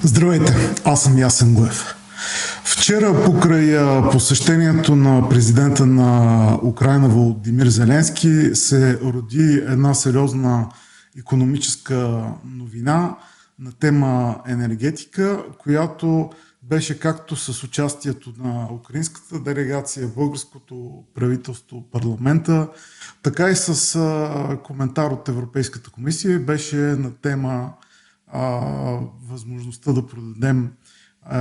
Здравейте, аз съм Ясен Глев. Вчера покрай посещението на президента на Украйна Володимир Зеленски се роди една сериозна икономическа новина на тема енергетика, която беше както с участието на украинската делегация, българското правителство, парламента, така и с коментар от Европейската комисия. Беше на тема възможността да продадем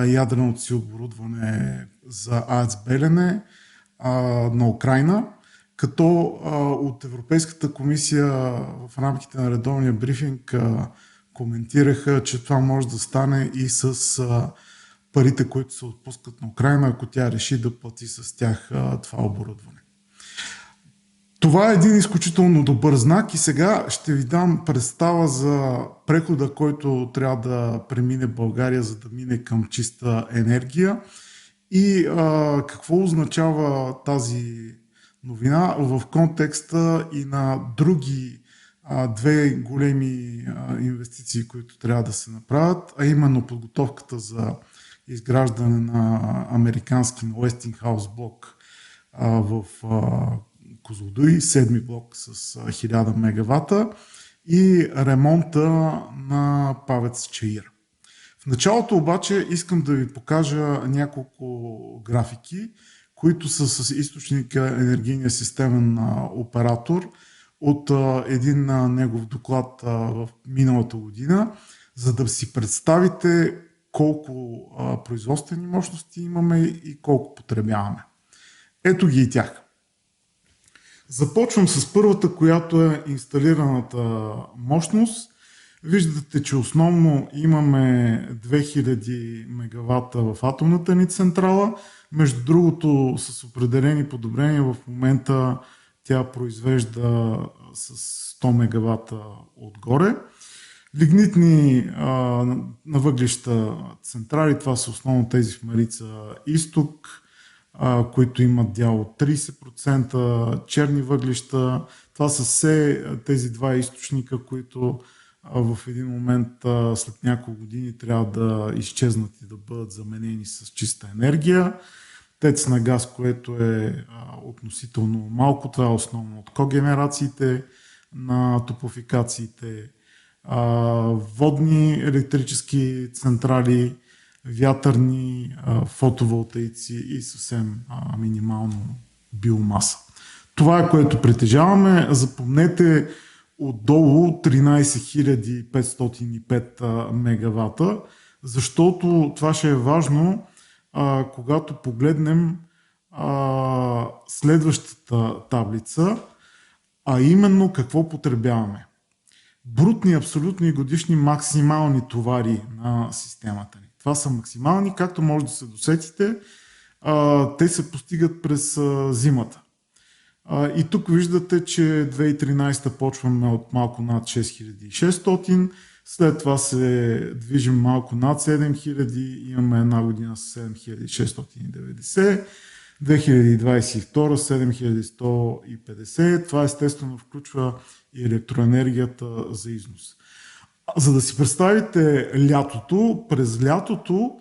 ядреното си оборудване за АЕЦ Белене на Украйна, като от Европейската комисия в рамките на редовния брифинг коментираха, че това може да стане и с парите, които се отпускат на Украйна, ако тя реши да плати с тях това оборудване. Това е един изключително добър знак и сега ще ви дам представа за прехода, който трябва да премине България, за да мине към чиста енергия и какво означава тази новина в контекста и на други две големи инвестиции, които трябва да се направят, а именно подготовката за изграждане на американски Westinghouse блок в Козлодуй, 7 блок с 1000 мегавата и ремонта на ПАВЕЦ Чаир. В началото обаче искам да ви покажа няколко графики, които са с източника енергийния системен оператор от един негов доклад в миналата година, за да си представите колко производствени мощности имаме и колко потребяваме. Ето ги и тях. Започвам с първата, която е инсталираната мощност. Виждате, че основно имаме 2000 мегавата в атомната ни централа. Между другото, с определени подобрения в момента тя произвежда с 100 мегавата отгоре. Лигнитни на въглища централи, това са основно тези в Марица Изток, които имат дял от 30%, черни въглища. Това са все тези два източника, които в един момент след няколко години трябва да изчезнат и да бъдат заменени с чиста енергия. ТЕЦ на газ, което е относително малко, това е основно от когенерациите на топлофикациите, водни електрически централи, вятърни, фотоволтаици и съвсем минимално биомаса. Това е, което притежаваме. Запомнете отдолу 13505 мегавата, защото това ще е важно, когато погледнем следващата таблица, а именно какво потребяваме. Брутни, абсолютни и годишни максимални товари на системата ни. Това са максимални, както може да се досетите, те се постигат през зимата. И тук виждате, че 2013 почваме от малко над 6600, след това се движим малко над 7000, имаме една година с 7690, 2022 7150, това естествено включва и електроенергията за износ. За да си представите лятото, през лятото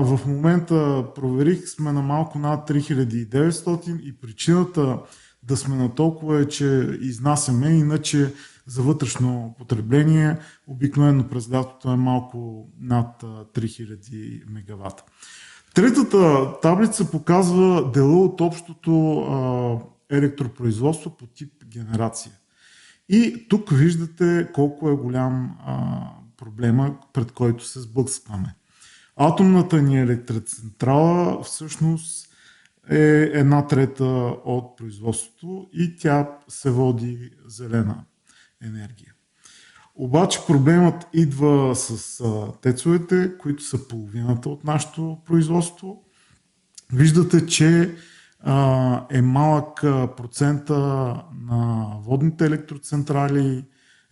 в момента проверих, сме на малко над 3900 и причината да сме на толкова е, че изнасяме, иначе за вътрешно потребление обикновено през лятото е малко над 3000 мегавата. Третата таблица показва дела от общото електропроизводство по тип генерация. И тук виждате колко е голям проблема, пред който се сблъскваме. Атомната ни електроцентрала всъщност е 1/3 от производството и тя се води зелена енергия. Обаче проблемът идва с тецовете, които са половината от нашето производство. Виждате, че е малък процента на водните електроцентрали,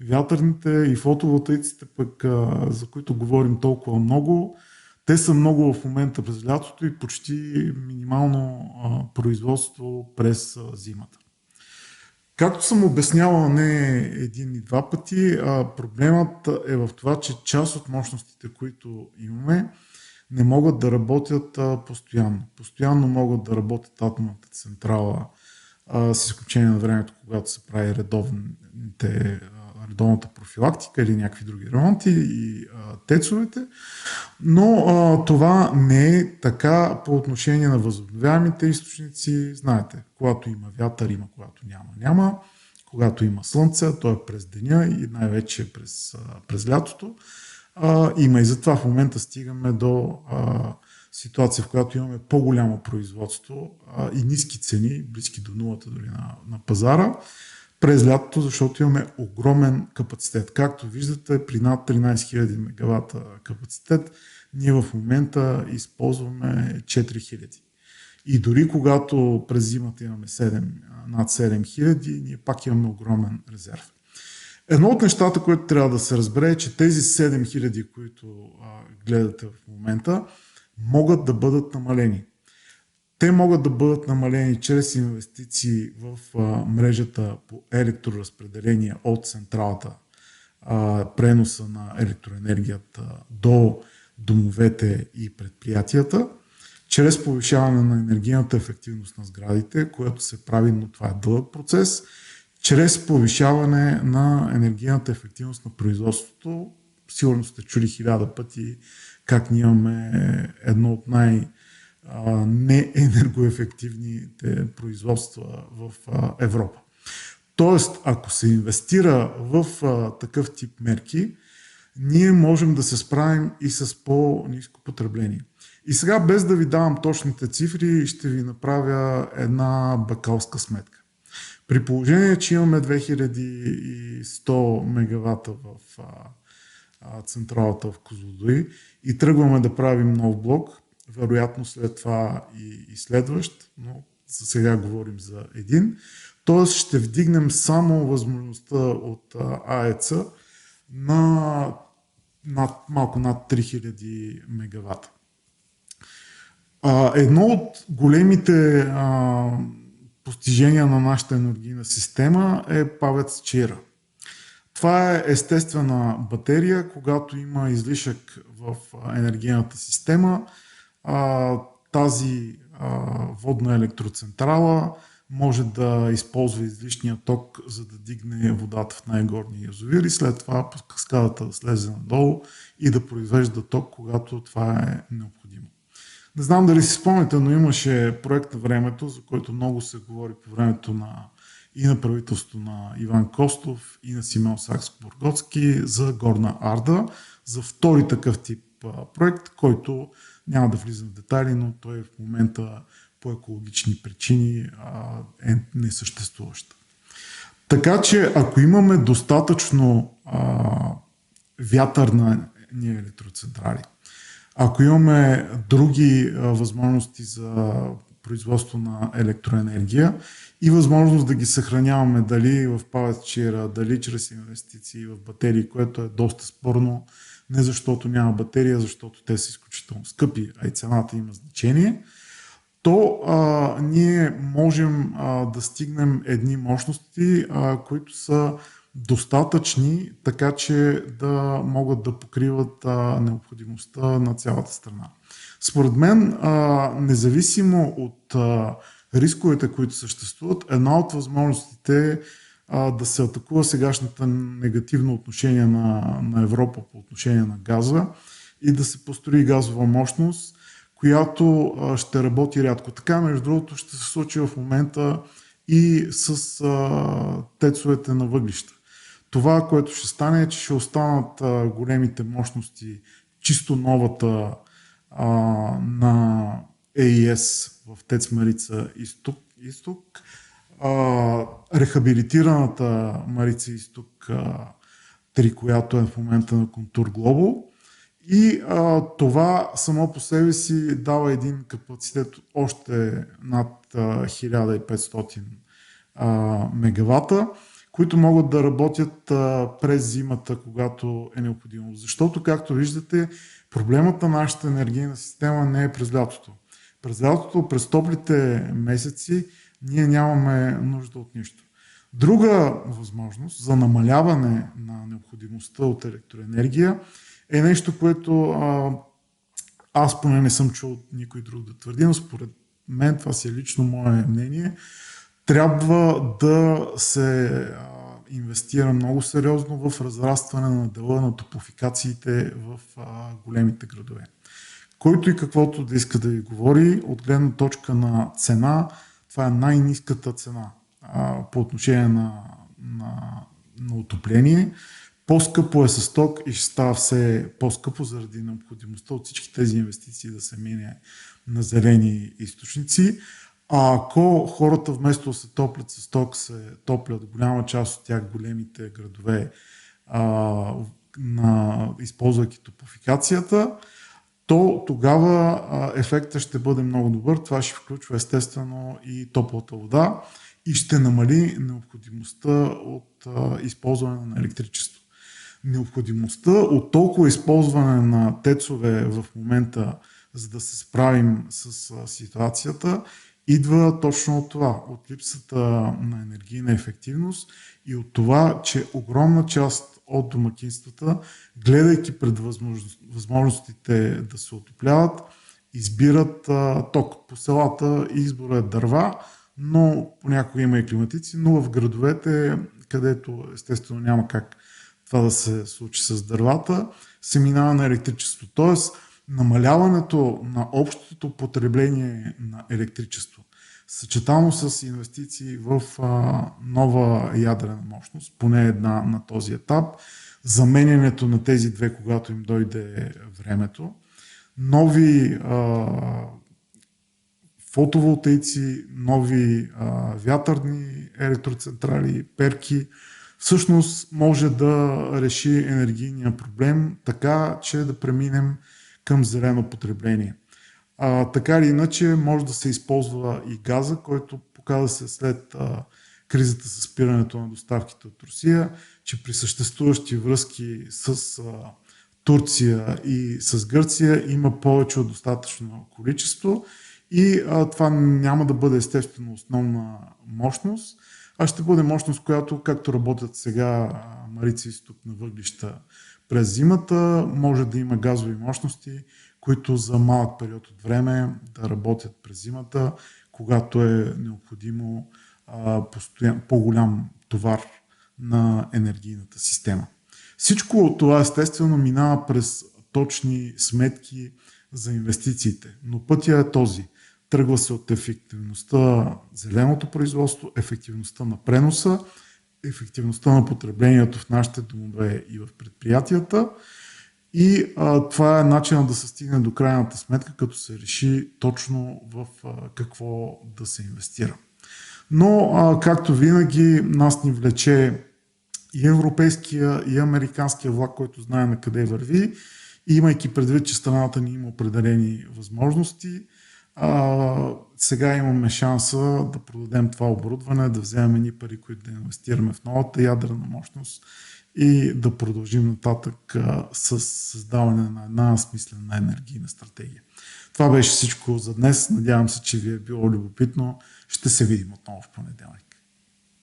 вятърните и фотоволтаиците, пък за които говорим толкова много. Те са много в момента през лятото и почти минимално производство през зимата. Както съм обяснявал не един и два пъти, проблемът е в това, че част от мощностите, които имаме, не могат да работят постоянно. Постоянно могат да работят атомната централа, с изключение на времето, когато се прави редовната профилактика или някакви други ремонти и тецовете, но това не е така по отношение на възобновяемите източници. Знаете, когато има вятър, има, когато няма. Когато има слънце, то е през деня и най-вече през лятото. Има и затова в момента стигаме до ситуация, в която имаме по-голямо производство и ниски цени, близки до нулата дори на пазара, през лятото, защото имаме огромен капацитет. Както виждате, при над 13 000 мегавата капацитет, ние в момента използваме 4000. И дори когато през зимата имаме над 7000, ние пак имаме огромен резерв. Едно от нещата, което трябва да се разбере е, че тези 7000, които гледате в момента, могат да бъдат намалени. Те могат да бъдат намалени чрез инвестиции в мрежата по електроразпределение от централата, преноса на електроенергията до домовете и предприятията, чрез повишаване на енергийната ефективност на сградите, което се прави, но това е дълъг процес, чрез повишаване на енергийната ефективност на производството. Сигурно сте чули 1000 пъти как ние имаме едно от неенергоефективните производства в Европа. Тоест, ако се инвестира в такъв тип мерки, ние можем да се справим и с по-ниско потребление. И сега, без да ви давам точните цифри, ще ви направя една бакалска сметка. При положение, че имаме 2100 мегавата в централата в Козлодуй и тръгваме да правим нов блок, вероятно след това и следващ, но за сега говорим за един, т.е. ще вдигнем само възможността от АЕЦ на малко над 3000 мегавата. Едно от големите постижения на нашата енергийна система е ПАВЕЦ Чаира. Това е естествена батерия, когато има излишък в енергийната система. Тази водна електроцентрала може да използва излишния ток, за да дигне водата в най-горния язовир и след това по каскадата да слезе надолу и да произвежда ток, когато това е необходимо. Не знам дали си спомняте, но имаше проект на времето, за който много се говори по времето и на правителството на Иван Костов и на Симеон Сакскобургготски за Горна Арда, за втори такъв тип проект, който няма да влизам в детайли, но той в момента по екологични причини е несъществуващ. Така че ако имаме достатъчно вятърни електроцентрали, ако имаме други възможности за производство на електроенергия и възможност да ги съхраняваме дали в ПАВЕЦ Чаира, дали чрез инвестиции в батерии, което е доста спорно, не защото няма батерия, защото те са изключително скъпи, а и цената има значение, то ние можем да стигнем едни мощности, които са достатъчни, така че да могат да покриват необходимостта на цялата страна. Според мен, независимо от рисковете, които съществуват, една от възможностите е да се атакува сегашната негативно отношение на Европа по отношение на газа и да се построи газова мощност, която ще работи рядко. Така, между другото, ще се случи в момента и с тецовете на въглища. Това, което ще стане, е, че ще останат големите мощности, чисто новата на АЕС в ТЕЦ Марица Изток, рехабилитираната Марица Изток 3, която е в момента на Контур Глобал. И това само по себе си дава един капацитет още над 1500 мегавата, които могат да работят през зимата, когато е необходимо. Защото, както виждате, проблемът на нашата енергийна система не е през лятото. През лятото, през топлите месеци, ние нямаме нужда от нищо. Друга възможност за намаляване на необходимостта от електроенергия е нещо, което аз поне не съм чул никой друг да твърди, но според мен, това си е лично мое мнение, трябва да се инвестира много сериозно в разрастване на дела на топлофикациите в големите градове. Който и каквото да иска да ви говори, от гледна точка на цена, това е най-ниската цена по отношение на отопление. По-скъпо е с ток и ще става все по-скъпо заради необходимостта от всички тези инвестиции да се мине на зелени източници. А ако хората вместо да се топлят с ток, се топлят голяма част от тях големите градове, използвайки топлофикацията, то тогава ефектът ще бъде много добър. Това ще включва естествено и топлата вода и ще намали необходимостта от използване на електричество. Необходимостта от толкова използване на тецове в момента, за да се справим с ситуацията, идва точно от това, от липсата на енергийна ефективност и от това, че огромна част от домакинствата, гледайки пред възможностите да се отопляват, избират ток. По селата избора е дърва, но понякога има и климатици, но в градовете, където естествено няма как това да се случи с дървата, се минава на електричество. Тоест, намаляването на общото потребление на електричество, съчетано с инвестиции в нова ядрена мощност, поне една на този етап, заменянето на тези две, когато им дойде времето, нови фотоволтаици, нови вятърни електроцентрали, перки, всъщност може да реши енергийния проблем така, че да преминем към зелено потребление. Така или иначе може да се използва и газа, който показа се след кризата с спирането на доставките от Русия, че при съществуващи връзки с Турция и с Гърция има повече от достатъчно количество и това няма да бъде естествено основна мощност, а ще бъде мощност, която, както работят сега Марица изток на въглища през зимата, може да има газови мощности, които за малък период от време да работят през зимата, когато е необходимо по-голям товар на енергийната система. Всичко от това естествено минава през точни сметки за инвестициите, но пътя е този. Тръгва се от ефективността зеленото производство, ефективността на преноса, ефективността на потреблението в нашите домове и в предприятията. И това е начинът да се стигне до крайната сметка, като се реши точно в какво да се инвестира. Но, както винаги, нас ни влече и европейския, и американския влак, който знае на къде върви, и имайки предвид, че страната ни има определени възможности, сега имаме шанса да продадем това оборудване, да вземем едни пари, които да инвестираме в новата ядрена мощност и да продължим нататък с създаване на една смислена енергийна стратегия. Това беше всичко за днес. Надявам се, че ви е било любопитно. Ще се видим отново в понеделник.